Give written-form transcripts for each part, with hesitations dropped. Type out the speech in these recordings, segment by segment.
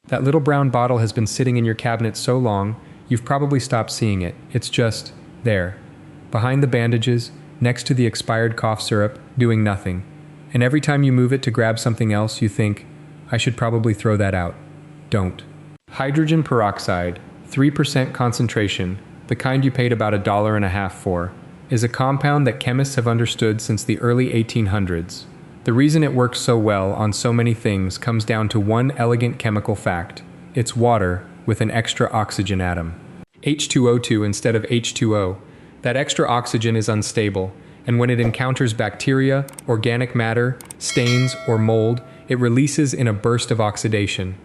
That little brown bottle has been sitting in your cabinet so long, you've probably stopped seeing it. It's just there, behind the bandages, next to the expired cough syrup, doing nothing. And every time you move it to grab something else, you think, I should probably throw that out. Don't. Hydrogen peroxide, 3% concentration, the kind you paid about $1.50 for, is a compound that chemists have understood since the early 1800s. The reason it works so well on so many things comes down to one elegant chemical fact. It's water with an extra oxygen atom. H2O2 instead of H2O. That extra oxygen is unstable, and when it encounters bacteria, organic matter, stains, or mold, it releases in a burst of oxidation.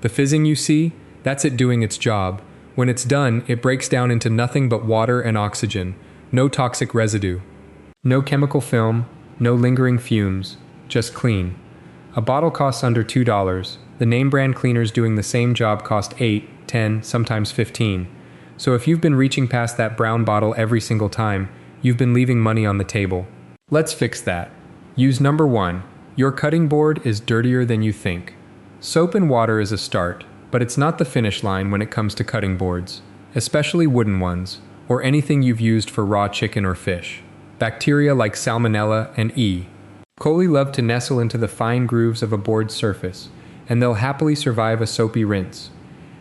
The fizzing you see, that's it doing its job. When it's done, it breaks down into nothing but water and oxygen. No toxic residue. No chemical film, no lingering fumes, just clean. A bottle costs under $2. The name brand cleaners doing the same job cost $8, $10, sometimes $15. So if you've been reaching past that brown bottle every single time, you've been leaving money on the table. Let's fix that. Use number 1. Your cutting board is dirtier than you think. Soap and water is a start, but it's not the finish line when it comes to cutting boards, especially wooden ones, or anything you've used for raw chicken or fish. Bacteria like Salmonella and E. coli love to nestle into the fine grooves of a board's surface, and they'll happily survive a soapy rinse.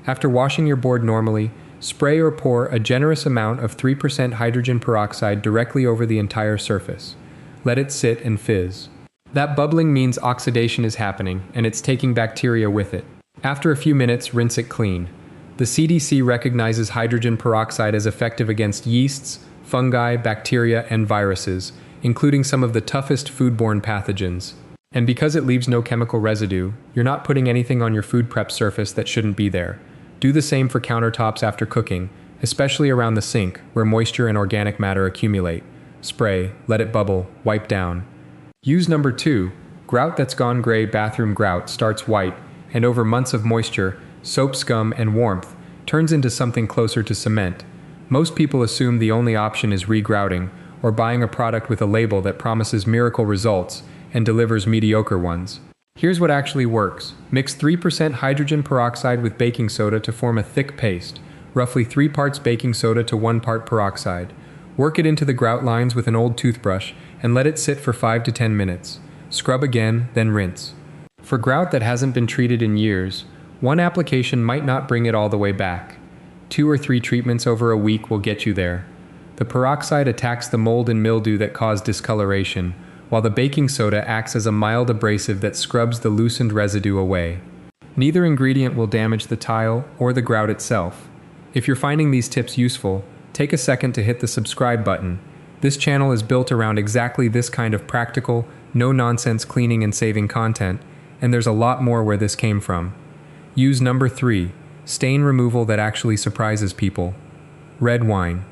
After washing your board normally, spray or pour a generous amount of 3% hydrogen peroxide directly over the entire surface. Let it sit and fizz. That bubbling means oxidation is happening, and it's taking bacteria with it. After a few minutes, rinse it clean. The CDC recognizes hydrogen peroxide as effective against yeasts, fungi, bacteria, and viruses, including some of the toughest foodborne pathogens. And because it leaves no chemical residue, you're not putting anything on your food prep surface that shouldn't be there. Do the same for countertops after cooking, especially around the sink, where moisture and organic matter accumulate. Spray, let it bubble, wipe down. Use number 2. Grout that's gone gray. Bathroom grout starts white, and over months of moisture, soap scum, and warmth, turns into something closer to cement. Most people assume the only option is regrouting, or buying a product with a label that promises miracle results and delivers mediocre ones. Here's what actually works. Mix 3% hydrogen peroxide with baking soda to form a thick paste, roughly 3 parts baking soda to 1 part peroxide. Work it into the grout lines with an old toothbrush and let it sit for 5 to 10 minutes. Scrub again, then rinse. For grout that hasn't been treated in years, one application might not bring it all the way back. 2 or 3 treatments over a week will get you there. The peroxide attacks the mold and mildew that cause discoloration, while the baking soda acts as a mild abrasive that scrubs the loosened residue away. Neither ingredient will damage the tile or the grout itself. If you're finding these tips useful, take a second to hit the subscribe button. This channel is built around exactly this kind of practical, no-nonsense cleaning and saving content, and there's a lot more where this came from. Use number 3, stain removal that actually surprises people. Red wine.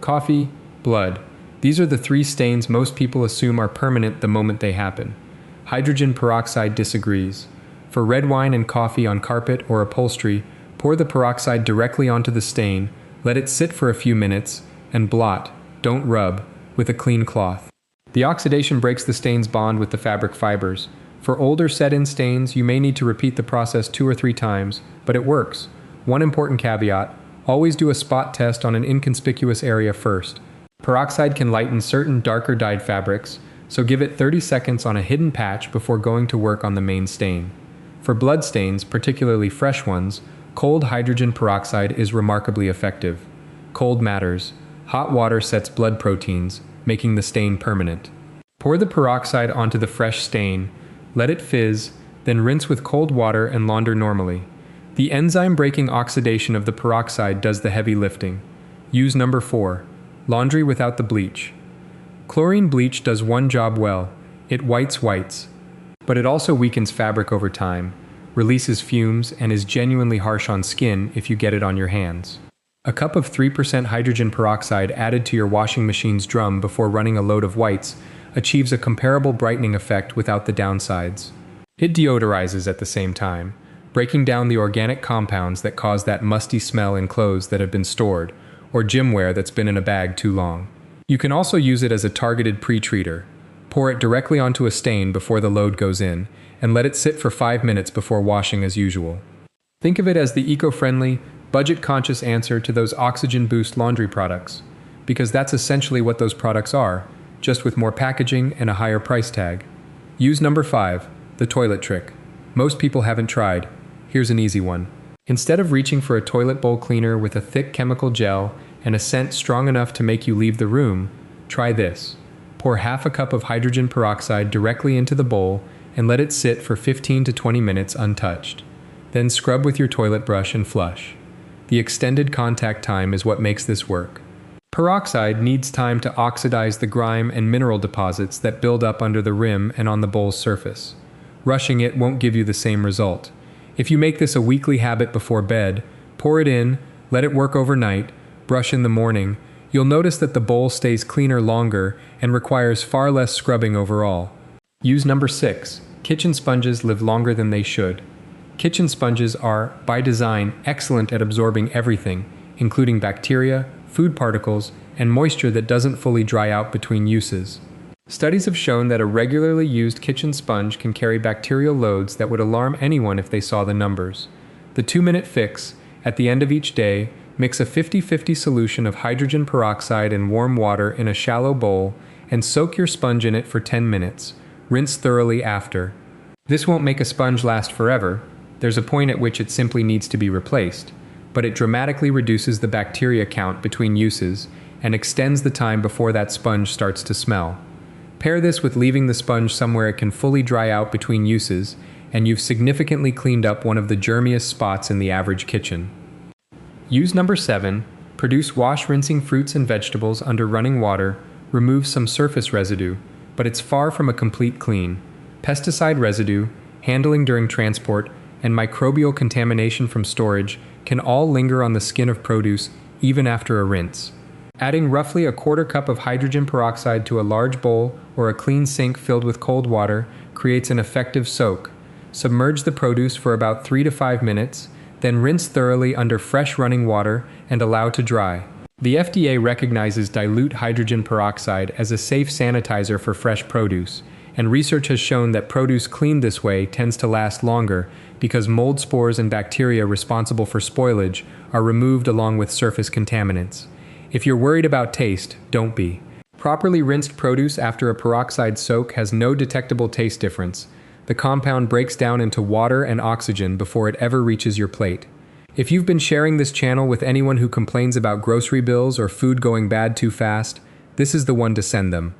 Coffee, blood. These are the 3 stains most people assume are permanent the moment they happen. Hydrogen peroxide disagrees. For red wine and coffee on carpet or upholstery, pour the peroxide directly onto the stain, let it sit for a few minutes, and blot, don't rub, with a clean cloth. The oxidation breaks the stain's bond with the fabric fibers. For older set-in stains, you may need to repeat the process 2 or 3 times, but it works. One important caveat, always do a spot test on an inconspicuous area first. Peroxide can lighten certain darker dyed fabrics, so give it 30 seconds on a hidden patch before going to work on the main stain. For blood stains, particularly fresh ones, cold hydrogen peroxide is remarkably effective. Cold matters. Hot water sets blood proteins, making the stain permanent. Pour the peroxide onto the fresh stain, let it fizz, then rinse with cold water and launder normally. The enzyme-breaking oxidation of the peroxide does the heavy lifting. Use number 4, laundry without the bleach. Chlorine bleach does one job well, it whites whites, but it also weakens fabric over time, releases fumes, and is genuinely harsh on skin if you get it on your hands. A cup of 3% hydrogen peroxide added to your washing machine's drum before running a load of whites achieves a comparable brightening effect without the downsides. It deodorizes at the same time, breaking down the organic compounds that cause that musty smell in clothes that have been stored, or gym wear that's been in a bag too long. You can also use it as a targeted pre-treater. Pour it directly onto a stain before the load goes in, and let it sit for 5 minutes before washing as usual. Think of it as the eco-friendly, budget-conscious answer to those oxygen boost laundry products, because that's essentially what those products are, just with more packaging and a higher price tag. Use number 5, the toilet trick. Most people haven't tried. Here's an easy one. Instead of reaching for a toilet bowl cleaner with a thick chemical gel and a scent strong enough to make you leave the room, try this. Pour half a cup of hydrogen peroxide directly into the bowl and let it sit for 15 to 20 minutes untouched. Then scrub with your toilet brush and flush. The extended contact time is what makes this work. Peroxide needs time to oxidize the grime and mineral deposits that build up under the rim and on the bowl's surface. Rushing it won't give you the same result. If you make this a weekly habit before bed, pour it in, let it work overnight, brush in the morning, you'll notice that the bowl stays cleaner longer and requires far less scrubbing overall. Use number 6. Kitchen sponges live longer than they should. Kitchen sponges are, by design, excellent at absorbing everything, including bacteria, food particles, and moisture that doesn't fully dry out between uses. Studies have shown that a regularly used kitchen sponge can carry bacterial loads that would alarm anyone if they saw the numbers. The 2-minute fix, at the end of each day, mix a 50-50 solution of hydrogen peroxide and warm water in a shallow bowl and soak your sponge in it for 10 minutes. Rinse thoroughly after. This won't make a sponge last forever. There's a point at which it simply needs to be replaced, but it dramatically reduces the bacteria count between uses and extends the time before that sponge starts to smell. Pair this with leaving the sponge somewhere it can fully dry out between uses, and you've significantly cleaned up one of the germiest spots in the average kitchen. Use number 7. Wash rinsing fruits and vegetables under running water removes some surface residue, but it's far from a complete clean. Pesticide residue, handling during transport, and microbial contamination from storage can all linger on the skin of produce even after a rinse. Adding roughly a quarter cup of hydrogen peroxide to a large bowl or a clean sink filled with cold water creates an effective soak. Submerge the produce for about 3 to 5 minutes, then rinse thoroughly under fresh running water and allow to dry. The FDA recognizes dilute hydrogen peroxide as a safe sanitizer for fresh produce, and research has shown that produce cleaned this way tends to last longer because mold spores and bacteria responsible for spoilage are removed along with surface contaminants. If you're worried about taste, don't be. Properly rinsed produce after a peroxide soak has no detectable taste difference. The compound breaks down into water and oxygen before it ever reaches your plate. If you've been sharing this channel with anyone who complains about grocery bills or food going bad too fast, this is the one to send them.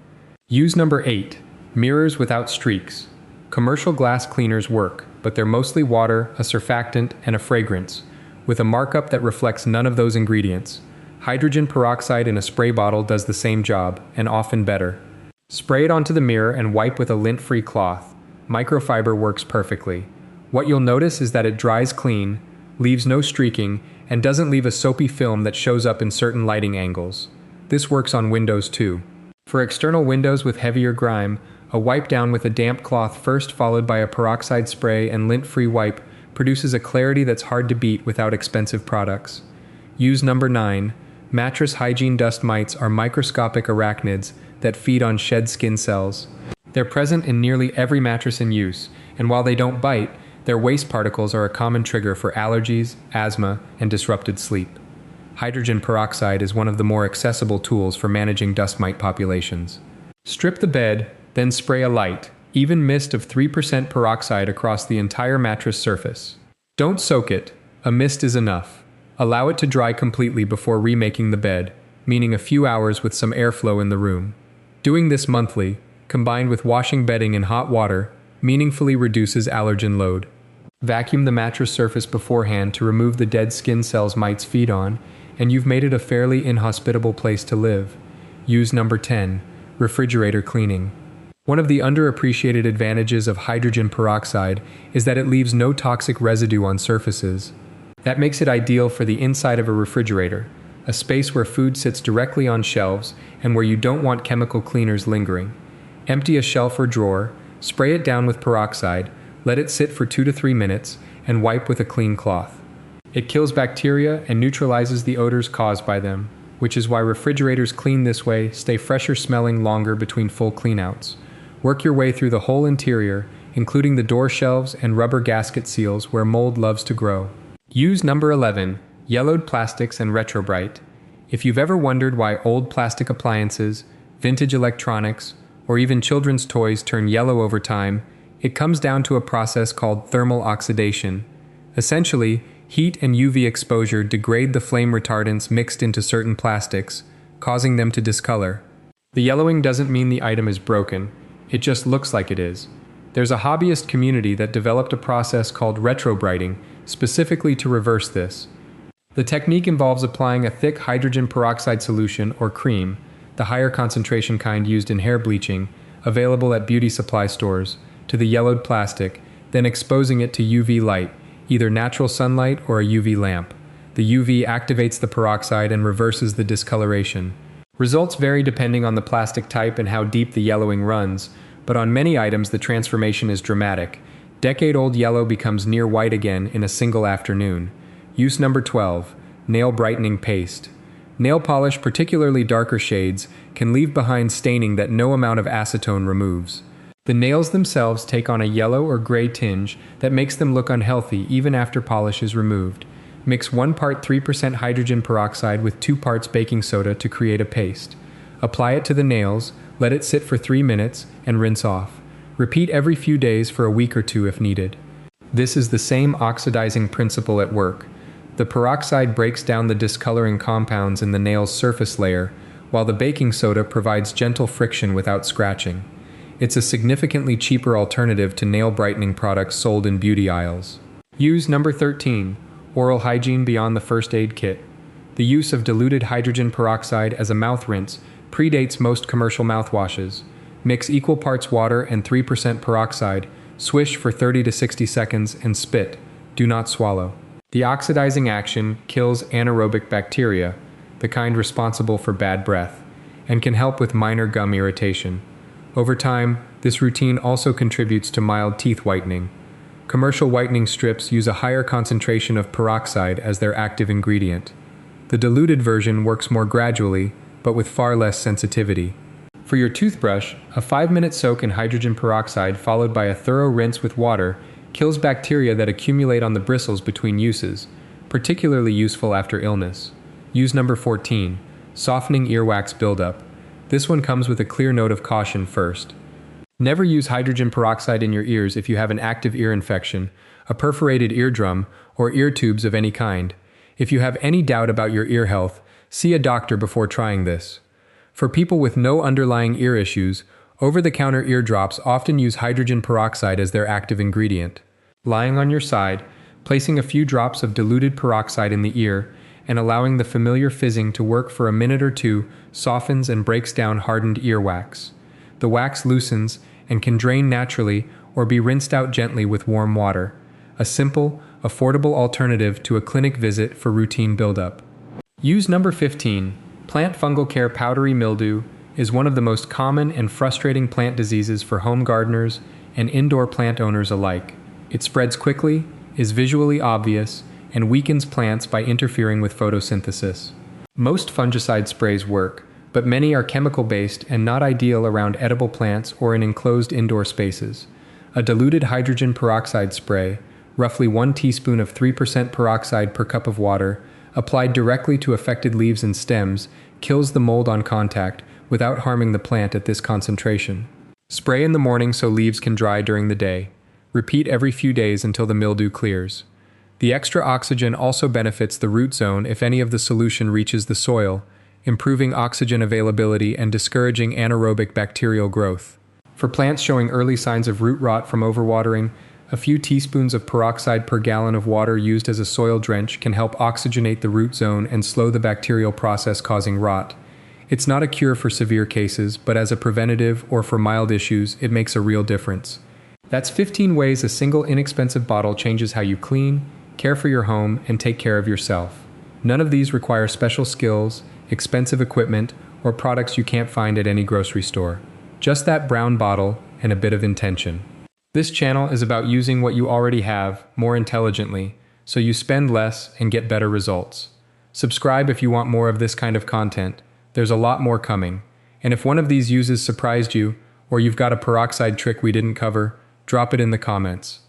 Use number 8. Mirrors without streaks. Commercial glass cleaners work, but they're mostly water, a surfactant, and a fragrance, with a markup that reflects none of those ingredients. Hydrogen peroxide in a spray bottle does the same job, and often better. Spray it onto the mirror and wipe with a lint-free cloth. Microfiber works perfectly. What you'll notice is that it dries clean, leaves no streaking, and doesn't leave a soapy film that shows up in certain lighting angles. This works on windows too. For external windows with heavier grime, a wipe down with a damp cloth first followed by a peroxide spray and lint-free wipe produces a clarity that's hard to beat without expensive products. Use number 9. Mattress hygiene dust mites are microscopic arachnids that feed on shed skin cells. They're present in nearly every mattress in use, and while they don't bite, their waste particles are a common trigger for allergies, asthma, and disrupted sleep. Hydrogen peroxide is one of the more accessible tools for managing dust mite populations. Strip the bed, then spray a light, even mist of 3% peroxide across the entire mattress surface. Don't soak it. A mist is enough. Allow it to dry completely before remaking the bed, meaning a few hours with some airflow in the room. Doing this monthly, combined with washing bedding in hot water, meaningfully reduces allergen load. Vacuum the mattress surface beforehand to remove the dead skin cells mites feed on, and you've made it a fairly inhospitable place to live. Use number 10. Refrigerator cleaning. One of the underappreciated advantages of hydrogen peroxide is that it leaves no toxic residue on surfaces. That makes it ideal for the inside of a refrigerator, a space where food sits directly on shelves and where you don't want chemical cleaners lingering. Empty a shelf or drawer, spray it down with peroxide, let it sit for 2 to 3 minutes, and wipe with a clean cloth. It kills bacteria and neutralizes the odors caused by them, which is why refrigerators cleaned this way stay fresher smelling longer between full cleanouts. Work your way through the whole interior, including the door shelves and rubber gasket seals where mold loves to grow. Use number 11, yellowed plastics and retrobrite. If you've ever wondered why old plastic appliances, vintage electronics, or even children's toys turn yellow over time, it comes down to a process called thermal oxidation. Essentially, heat and UV exposure degrade the flame retardants mixed into certain plastics, causing them to discolor. The yellowing doesn't mean the item is broken, it just looks like it is. There's a hobbyist community that developed a process called retrobriting, specifically to reverse this. The technique involves applying a thick hydrogen peroxide solution, or cream, the higher concentration kind used in hair bleaching, available at beauty supply stores, to the yellowed plastic, then exposing it to UV light, either natural sunlight or a UV lamp. The UV activates the peroxide and reverses the discoloration. Results vary depending on the plastic type and how deep the yellowing runs, but on many items the transformation is dramatic. Decade-old yellow becomes near white again in a single afternoon. Use number 12, nail brightening paste. Nail polish, particularly darker shades, can leave behind staining that no amount of acetone removes. The nails themselves take on a yellow or gray tinge that makes them look unhealthy even after polish is removed. Mix 1 part 3% hydrogen peroxide with 2 parts baking soda to create a paste. Apply it to the nails, let it sit for 3 minutes, and rinse off. Repeat every few days for a week or two if needed. This is the same oxidizing principle at work. The peroxide breaks down the discoloring compounds in the nail's surface layer, while the baking soda provides gentle friction without scratching. It's a significantly cheaper alternative to nail brightening products sold in beauty aisles. Use number 13, oral hygiene beyond the first aid kit. The use of diluted hydrogen peroxide as a mouth rinse predates most commercial mouthwashes. Mix equal parts water and 3% peroxide, swish for 30 to 60 seconds, and spit. Do not swallow. The oxidizing action kills anaerobic bacteria, the kind responsible for bad breath, and can help with minor gum irritation. Over time, this routine also contributes to mild teeth whitening. Commercial whitening strips use a higher concentration of peroxide as their active ingredient. The diluted version works more gradually, but with far less sensitivity. For your toothbrush, a 5-minute soak in hydrogen peroxide followed by a thorough rinse with water kills bacteria that accumulate on the bristles between uses, particularly useful after illness. Use number 14, softening earwax buildup. This one comes with a clear note of caution first. Never use hydrogen peroxide in your ears if you have an active ear infection, a perforated eardrum, or ear tubes of any kind. If you have any doubt about your ear health, see a doctor before trying this. For people with no underlying ear issues, over-the-counter ear drops often use hydrogen peroxide as their active ingredient. Lying on your side, placing a few drops of diluted peroxide in the ear, and allowing the familiar fizzing to work for a minute or two softens and breaks down hardened earwax. The wax loosens and can drain naturally or be rinsed out gently with warm water. A simple, affordable alternative to a clinic visit for routine buildup. Use number 15. Plant fungal care. Powdery mildew is one of the most common and frustrating plant diseases for home gardeners and indoor plant owners alike. It spreads quickly, is visually obvious, and weakens plants by interfering with photosynthesis. Most fungicide sprays work, but many are chemical-based and not ideal around edible plants or in enclosed indoor spaces. A diluted hydrogen peroxide spray, roughly 1 teaspoon of 3% peroxide per cup of water, applied directly to affected leaves and stems, kills the mold on contact without harming the plant at this concentration. Spray in the morning so leaves can dry during the day. Repeat every few days until the mildew clears. The extra oxygen also benefits the root zone if any of the solution reaches the soil, improving oxygen availability and discouraging anaerobic bacterial growth. For plants showing early signs of root rot from overwatering, a few teaspoons of peroxide per gallon of water used as a soil drench can help oxygenate the root zone and slow the bacterial process causing rot. It's not a cure for severe cases, but as a preventative or for mild issues, it makes a real difference. That's 15 ways a single inexpensive bottle changes how you clean, care for your home, and take care of yourself. None of these require special skills, expensive equipment, or products you can't find at any grocery store. Just that brown bottle and a bit of intention. This channel is about using what you already have more intelligently, so you spend less and get better results. Subscribe if you want more of this kind of content. There's a lot more coming. And if one of these uses surprised you, or you've got a peroxide trick we didn't cover, drop it in the comments.